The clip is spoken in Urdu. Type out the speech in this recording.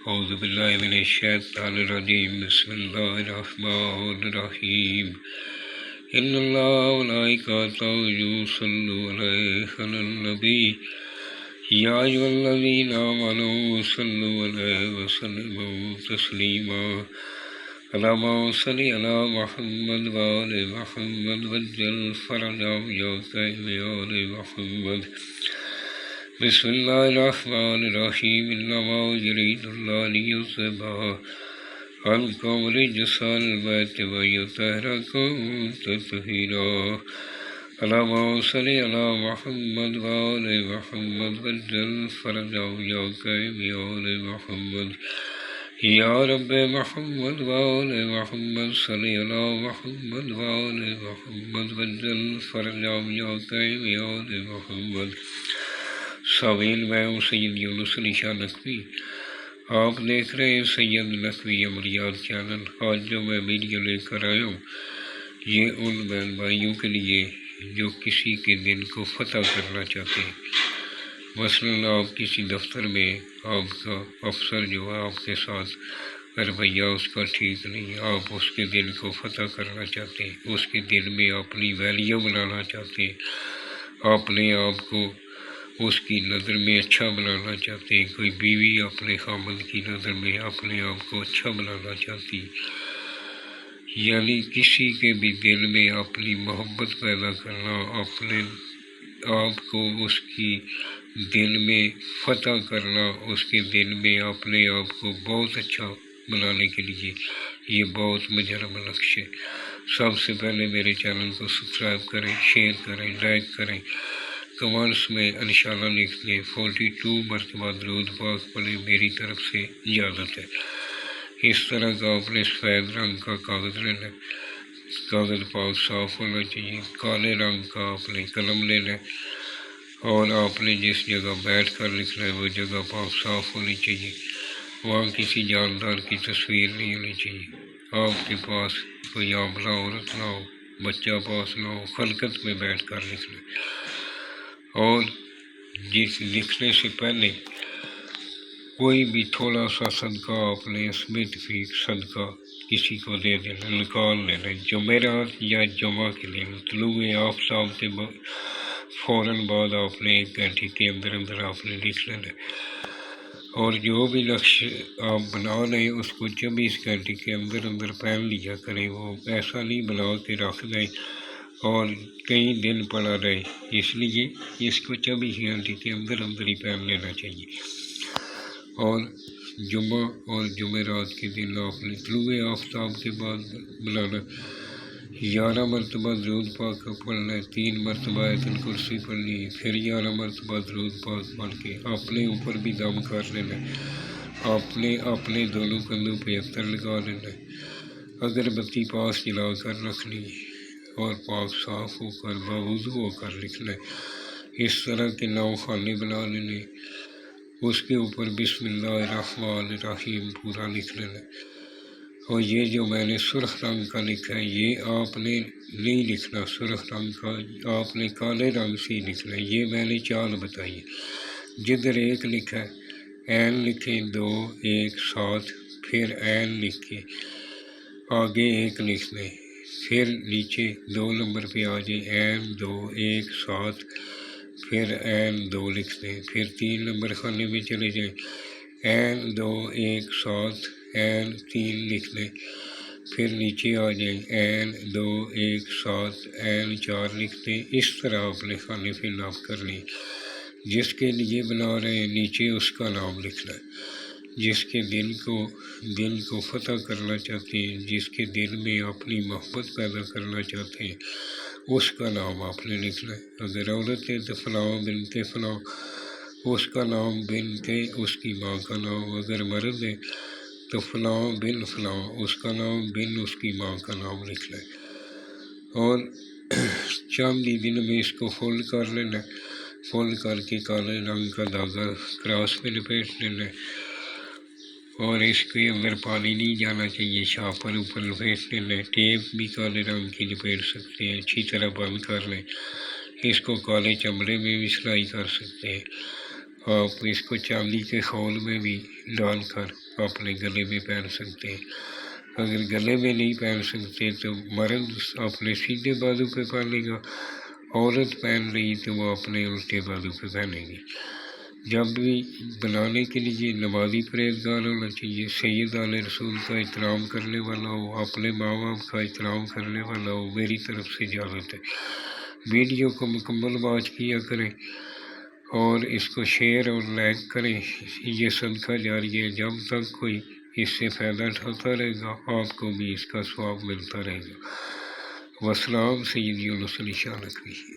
أعوذ بالله من الشيطان الرجيم بسم الله الرحمن الرحيم إن الله وملائكته يصلون على النبي يا أيها الذين آمنوا صلوا عليه وسلموا تسليما اللهم صل على محمد وآل محمد وجل فرجهم يا كريم يا آل محمد بسم الله الرحمن الرحيم إنما يريد الله ليذهب عنكم رجس البيت ويطهركم تطهيرا اللهم صل على محمد وآل محمد وجل فرجهم يا كريم يا آل محمد يا رب محمد وآل محمد صل على محمد وآل محمد وجل فرجهم يا كريم يا آل محمد سامعین میں ہوں سید یونس علی شاہ نقوی، آپ دیکھ رہے ہیں سید نقوی عملیات چینل۔ آج جو میں ویڈیو لے کر آیا ہوں یہ ان بہن بھائیوں کے لیے جو کسی کے دل کو فتح کرنا چاہتے ہیں۔ مثلاً آپ کسی دفتر میں آپ کا افسر جو ہے آپ کے ساتھ رویہ اس کا ٹھیک نہیں، آپ اس کے دل کو فتح کرنا چاہتے ہیں، اس کے دل میں اپنی ویلیو بنانا چاہتے ہیں، اپنے آپ کو اس کی نظر میں اچھا بنانا چاہتے ہیں۔ کوئی بیوی اپنے خامند کی نظر میں اپنے آپ کو اچھا بنانا چاہتی، یعنی کسی کے بھی دل میں اپنی محبت پیدا کرنا، اپنے آپ کو اس کی دل میں فتح کرنا، اس کے دل میں اپنے آپ کو بہت اچھا بنانے کے لیے یہ بہت مجرب نقش ہے۔ سب سے پہلے میرے چینل کو سبسکرائب کریں، شیئر کریں، لائک کریں، کمنٹس میں انشاءاللہ لکھ دیں۔ 42 مرتبہ درود پاک پڑھیں، میری طرف سے اجازت ہے۔ اس طرح کا آپ نے سفید رنگ کا کاغذ لینا، کاغذ پاک صاف ہونا چاہیے۔ کالے رنگ کا آپ نے قلم لینا اور آپ نے جس جگہ بیٹھ کر لکھنا ہے وہ جگہ پاک صاف ہونی چاہیے، وہاں کسی جاندار کی تصویر نہیں ہونی چاہیے۔ آپ کے پاس کوئی عاملہ عورت نہ ہو، بچہ پاس نہ ہو، خلقت میں بیٹھ کر لکھنا ہے۔ اور جس لکھنے سے پہلے کوئی بھی تھوڑا سا صدقہ آپ نے اس میں تفیق صدقہ کسی کو دے دینا، نکال لینا۔ جمعرات یا جمعہ کے دن طلوع آفتاب کے فوراً بعد آپ نے 1 گھنٹے کے اندر اندر آپ نے لکھ لینا، اور جو بھی نقش آپ بنا لیں اس کو 24 گھنٹے کے اندر اندر پہن لیا کریں۔ وہ ایسا نہیں بنا کے رکھ دیں اور کئی دن پڑا رہے، اس لیے اس کو 24 گھنٹے کے اندر اندر ہی پہن لینا چاہیے۔ اور جمعہ اور جمعرات کے دن آپ نے طلوع آفتاب کے بعد بلانا، 11 مرتبہ درود پاک کا پڑھنا ہے، 3 مرتبہ آیت الکرسی پڑھنی ہے، پھر 11 مرتبہ درود پاک پڑھ کے اپنے اوپر بھی دم کر لینا ہے، اپنے دونوں کندھوں پہ عطر لگا لینا ہے، اگربتی پاس جلا کر رکھنی ہے اور پاک صاف ہو کر باوضو ہو کر لکھنا ہے۔ اس طرح کے 9 خانے بنا لینے، اس کے اوپر بسم اللہ الرحمن الرحیم پورا لکھ لینا ہے۔ اور یہ جو میں نے سرخ رنگ کا لکھا ہے یہ آپ نے نہیں لکھنا، سرخ رنگ کا آپ نے کالے رنگ سے ہی لکھنا ہے۔ یہ میں نے چال بتائی ہے، جدھر 1 لکھا ہے عین لکھیں، 2 1 7، پھر عین لکھ کے آگے 1 لکھ دیں، پھر نیچے 2 نمبر پہ آ جائیں، عین 2 1 7، پھر عین 2 لکھ دیں، پھر 3 نمبر خانے میں چلے جائیں، عین 2 1 7، عین 3 لکھ دیں، پھر نیچے آ جائیں، عین 2 1 7، عین 4 لکھ دیں۔ اس طرح اپنے خانے پہ ناپ کر لیں۔ جس کے لیے بنا رہے ہیں نیچے اس کا نام لکھنا ہے، جس کے دل کو فتح کرنا چاہتے ہیں، جس کے دل میں اپنی محبت پیدا کرنا چاہتے ہیں، اس کا نام آپ نے لکھنا ہے۔ اگر عورت ہے تو فلاں بنت فلاں، اس کا نام بنت اس کی ماں کا نام، اگر مرد ہے تو فلاں بن فلاں، اس کا نام بن اس کی ماں کا نام لکھنا ہے۔ اور چند ہی دن میں اس کو فولڈ کر لینا ہے، فولڈ کر کے کالے رنگ کا دھاگا کراس میں لپیٹ لینا ہے، اور اس کے اندر پانی نہیں جانا چاہیے، شاپر اوپر لپیٹ لینا ہے۔ ٹیپ بھی کالے رنگ کی لپیٹ سکتے ہیں، اچھی طرح بند کر لیں۔ اس کو کالے چمڑے میں بھی سلائی کر سکتے ہیں، آپ اس کو چاندی کے خول میں بھی ڈال کر اپنے گلے میں پہن سکتے ہیں۔ اگر گلے میں نہیں پہن سکتے تو مرد اپنے سیدھے بازو پہ پہنے گا، عورت پہن رہی تو وہ اپنے الٹے بازو پہ پہنے گی۔ جب بھی بنانے کے لیے نمازی پرہیزگار ہونا چاہیے، سید آل رسول کا احترام کرنے والا ہو، اپنے ماں باپ کا احترام کرنے والا ہو، میری طرف سے اجازت ہے۔ ویڈیو کو مکمل واچ کیا کریں اور اس کو شیئر اور لائک کریں، یہ صدقہ جاریہ ہے، جب تک کوئی اس سے فائدہ اٹھاتا رہے گا آپ کو بھی اس کا ثواب ملتا رہے گا۔ والسلام، سیدی ونصلی شان نقوی۔